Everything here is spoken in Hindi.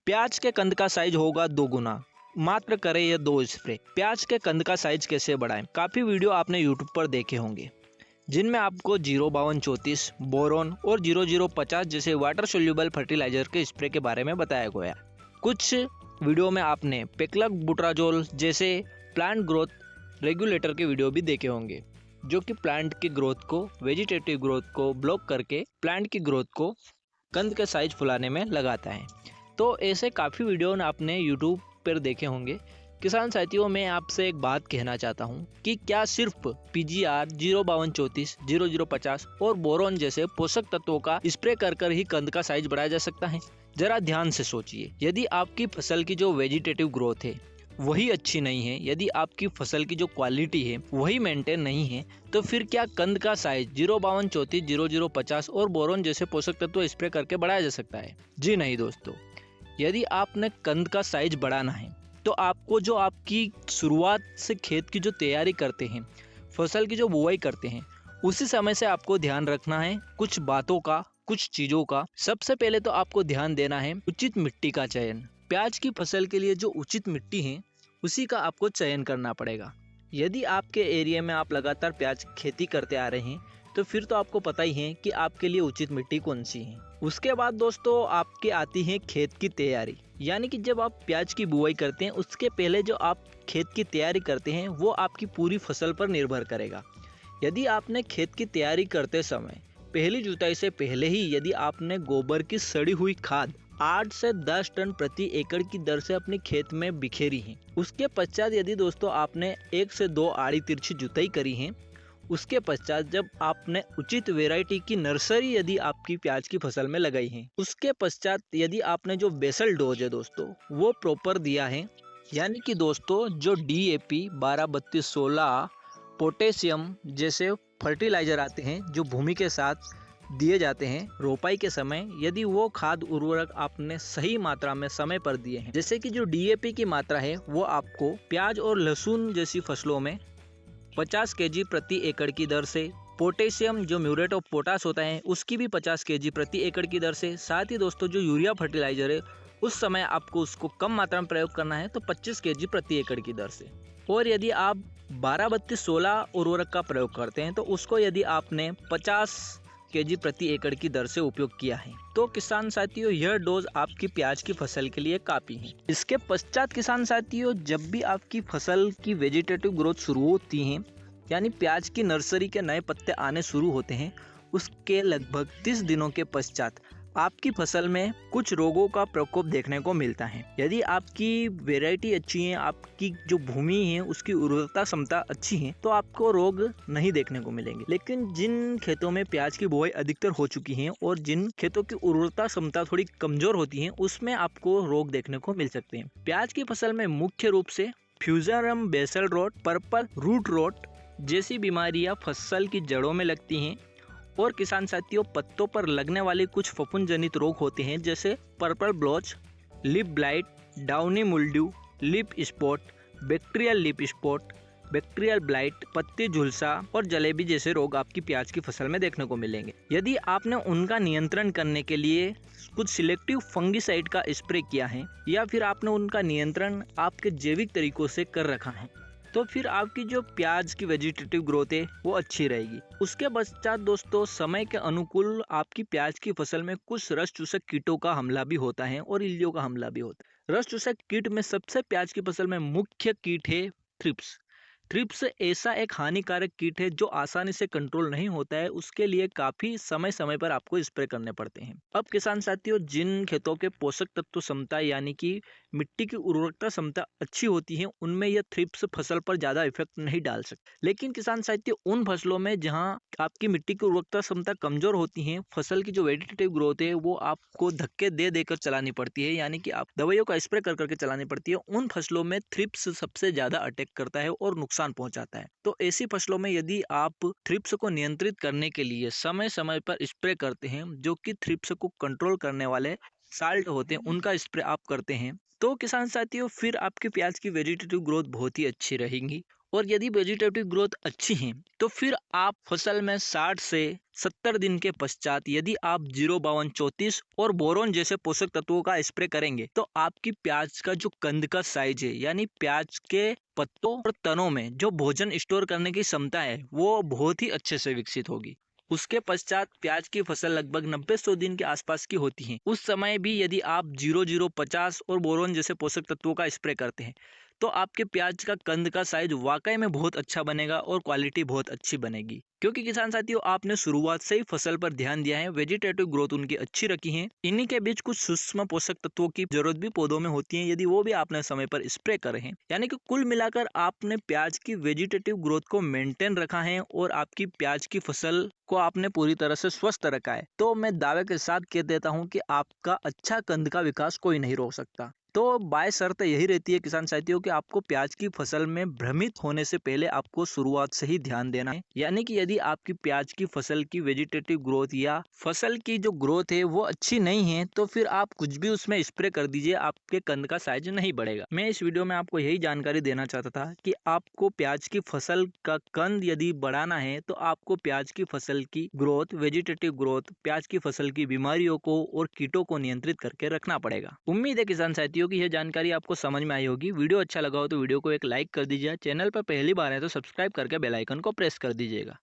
प्याज के कंद का साइज होगा 2 गुना, मात्र करें यह 2 स्प्रे। प्याज के कंद का साइज कैसे बढ़ाएं? काफ़ी वीडियो आपने यूट्यूब पर देखे होंगे जिनमें आपको 05234 बोरोन और 0050 जैसे वाटर सोल्यूबल फर्टिलाइजर के स्प्रे के बारे में बताया गया। कुछ वीडियो में आपने पेक्लक बुट्राजोल जैसे प्लांट ग्रोथ रेगुलेटर के वीडियो भी देखे होंगे जो कि प्लांट की ग्रोथ को, वेजिटेटिव ग्रोथ को ब्लॉक करके प्लांट की ग्रोथ को कंद के साइज फुलाने में लगाता है। तो ऐसे काफ़ी वीडियो आपने यूट्यूब पर देखे होंगे। किसान साथियों, मैं आपसे एक बात कहना चाहता हूं कि क्या सिर्फ PGR 05234, 0050 और बोरोन जैसे पोषक तत्वों का स्प्रे कर ही कंद का साइज बढ़ाया जा सकता है? जरा ध्यान से सोचिए। यदि आपकी फसल की जो वेजिटेटिव ग्रोथ है वही अच्छी नहीं है, यदि आपकी फसल की जो क्वालिटी है वही मेंटेन नहीं है, तो फिर क्या कंद का साइज 05234, 0050 और बोरोन जैसे पोषक तत्व स्प्रे करके बढ़ाया जा सकता है? जी नहीं दोस्तों। यदि आपने कंद का साइज बढ़ाना है तो आपको जो आपकी शुरुआत से खेत की जो तैयारी करते हैं, फसल की जो बुआई करते हैं, उसी समय से आपको ध्यान रखना है कुछ बातों का, कुछ चीज़ों का। सबसे पहले तो आपको ध्यान देना है उचित मिट्टी का चयन। प्याज की फसल के लिए जो उचित मिट्टी है उसी का आपको चयन करना पड़ेगा। यदि आपके एरिया में आप लगातार प्याज खेती करते आ रहे हैं तो फिर तो आपको पता ही है कि आपके लिए उचित मिट्टी कौन सी है। उसके बाद दोस्तों आपके आती है खेत की तैयारी, यानी कि जब आप प्याज की बुआई करते हैं उसके पहले जो आप खेत की तैयारी करते हैं वो आपकी पूरी फसल पर निर्भर करेगा। यदि आपने खेत की तैयारी करते समय पहली जुताई से पहले ही यदि आपने गोबर की सड़ी हुई खाद 8 से 10 टन प्रति एकड़ की दर से अपने खेत में बिखेरी है, उसके पश्चात यदि दोस्तों आपने 1 से 2 आड़ी तिरछी जुताई करी है, उसके पश्चात जब आपने उचित वैरायटी की नर्सरी यदि आपकी प्याज की फसल में लगाई है, उसके पश्चात यदि आपने जो बेसल डोज है दोस्तों वो प्रॉपर दिया है, यानी कि दोस्तों जो DAP 12-32-16 पोटेशियम जैसे फर्टिलाइजर आते हैं जो भूमि के साथ दिए जाते हैं रोपाई के समय, यदि वो खाद उर्वरक आपने सही मात्रा में समय पर दिए हैं, जैसे कि जो DAP की मात्रा है वो आपको प्याज और लहसुन जैसी फसलों में 50 kg प्रति एकड़ की दर से, पोटेशियम जो म्यूरेट ऑफ पोटाश होता है उसकी भी 50 kg प्रति एकड़ की दर से, साथ ही दोस्तों जो यूरिया फर्टिलाइजर है उस समय आपको उसको कम मात्रा में प्रयोग करना है तो 25 kg प्रति एकड़ की दर से। और यदि आप 12-32-16 उर्वरक का प्रयोग करते हैं तो उसको यदि आपने 50 kg प्रति एकड़ की दर से उपयोग किया है तो किसान साथियों यह डोज आपकी प्याज की फसल के लिए काफी है। इसके पश्चात किसान साथियों जब भी आपकी फसल की वेजिटेटिव ग्रोथ शुरू होती है, यानी प्याज की नर्सरी के नए पत्ते आने शुरू होते हैं, उसके लगभग 30 दिनों के पश्चात आपकी फसल में कुछ रोगों का प्रकोप देखने को मिलता है। यदि आपकी वैरायटी अच्छी है, आपकी जो भूमि है उसकी उर्वरता क्षमता अच्छी है तो आपको रोग नहीं देखने को मिलेंगे। लेकिन जिन खेतों में प्याज की बुआई अधिकतर हो चुकी है और जिन खेतों की उर्वरता क्षमता थोड़ी कमजोर होती है उसमें आपको रोग देखने को मिल सकते हैं। प्याज की फसल में मुख्य रूप से fusarium basal rot, purple root rot जैसी बीमारियां फसल की जड़ों में लगती हैं। और किसान साथियों पत्तों पर लगने वाले कुछ फफूंद जनित रोग होते हैं जैसे purple blotch, leaf blight, downy mildew, leaf spot, bacterial leaf spot, bacterial blight, पत्ती झुलसा और जलेबी जैसे रोग आपकी प्याज की फसल में देखने को मिलेंगे। यदि आपने उनका नियंत्रण करने के लिए कुछ सिलेक्टिव फंगिसाइड का स्प्रे किया है या फिर आपने उनका नियंत्रण आपके जैविक तरीकों से कर रखा है तो फिर आपकी जो प्याज की वेजिटेटिव ग्रोथ है वो अच्छी रहेगी। उसके पश्चात दोस्तों समय के अनुकूल आपकी प्याज की फसल में कुछ रस चूसक कीटों का हमला भी होता है और इल्लियों का हमला भी होता है। रस चूसक कीट में सबसे प्याज की फसल में मुख्य कीट है थ्रिप्स। थ्रिप्स ऐसा एक हानिकारक कीट है जो आसानी से कंट्रोल नहीं होता है, उसके लिए काफी समय समय पर आपको स्प्रे करने पड़ते हैं। अब किसान साथियों जिन खेतों के पोषक तत्व क्षमता यानी कि मिट्टी की उर्वरकता क्षमता अच्छी होती है उनमें यह थ्रिप्स फसल पर ज्यादा इफेक्ट नहीं डाल सकते। लेकिन किसान साथियों उन फसलों में जहां आपकी मिट्टी की उर्वरकता क्षमता कमजोर होती है, फसल की जो वेजिटेटिव ग्रोथ है वो आपको धक्के दे देकर चलानी पड़ती है, यानी कि आप दवाइयों का स्प्रे कर करके चलानी पड़ती है, उन फसलों में थ्रिप्स सबसे ज्यादा अटैक करता है और नुकसान पहुंचाता है। तो ऐसी फसलों में यदि आप थ्रिप्स को नियंत्रित करने के लिए समय समय पर स्प्रे करते हैं, जो कि थ्रिप्स को कंट्रोल करने वाले साल्ट होते हैं उनका स्प्रे आप करते हैं, तो किसान साथियों फिर आपकी प्याज की वेजिटेटिव ग्रोथ बहुत ही अच्छी रहेगी और यदि वेजिटेटिव ग्रोथ अच्छी है तो फिर आप फसल में 60 से 70 दिन के पश्चात यदि आप 05234 और बोरोन जैसे पोषक तत्वों का स्प्रे करेंगे तो आपकी प्याज का जो कंद का साइज है यानी प्याज के पत्तों और तनों में जो भोजन स्टोर करने की क्षमता है वो बहुत ही अच्छे से विकसित होगी। उसके पश्चात प्याज की फसल लगभग 90-100 दिन के आसपास की होती है। उस समय भी यदि आप 0050 और बोरोन जैसे पोषक तत्वों का स्प्रे करते हैं तो आपके प्याज का कंद का साइज वाकई में बहुत अच्छा बनेगा और क्वालिटी बहुत अच्छी बनेगी। क्योंकि किसान साथियों आपने शुरुआत से ही फसल पर ध्यान दिया है, वेजिटेटिव ग्रोथ उनकी अच्छी रखी है। इन्हीं के बीच कुछ सूक्ष्म पोषक तत्वों की जरूरत भी पौधों में होती है, यदि वो भी आपने समय पर स्प्रे करे हैं। यानी कि कुल मिलाकर आपने प्याज की वेजिटेटिव ग्रोथ को मेंटेन रखा है और आपकी प्याज की फसल को आपने पूरी तरह से स्वस्थ रखा है। तो मैं दावे के साथ कह देता हूं कि आपका अच्छा कंद का विकास कोई नहीं रोक सकता। तो बाय शर्त यही रहती है किसान साथियों कि आपको प्याज की फसल में भ्रमित होने से पहले आपको शुरुआत से ही ध्यान देना है। यानी कि यदि आपकी प्याज की फसल की वेजिटेटिव ग्रोथ या फसल की जो ग्रोथ है वो अच्छी नहीं है तो फिर आप कुछ भी उसमें स्प्रे कर दीजिए, आपके कंद का साइज नहीं बढ़ेगा। मैं इस वीडियो में आपको यही जानकारी देना चाहता था कि आपको प्याज की फसल का कंद यदि बढ़ाना है तो आपको प्याज की फसल की ग्रोथ, वेजिटेटिव ग्रोथ, प्याज की फसल की बीमारियों को और कीटों को नियंत्रित करके रखना पड़ेगा। उम्मीद है किसान साथियों की यह जानकारी आपको समझ में आई होगी। वीडियो अच्छा लगा हो तो वीडियो को एक लाइक कर दीजिए। चैनल पर पहली बार है तो सब्सक्राइब करके बेल आइकन को प्रेस कर दीजिएगा।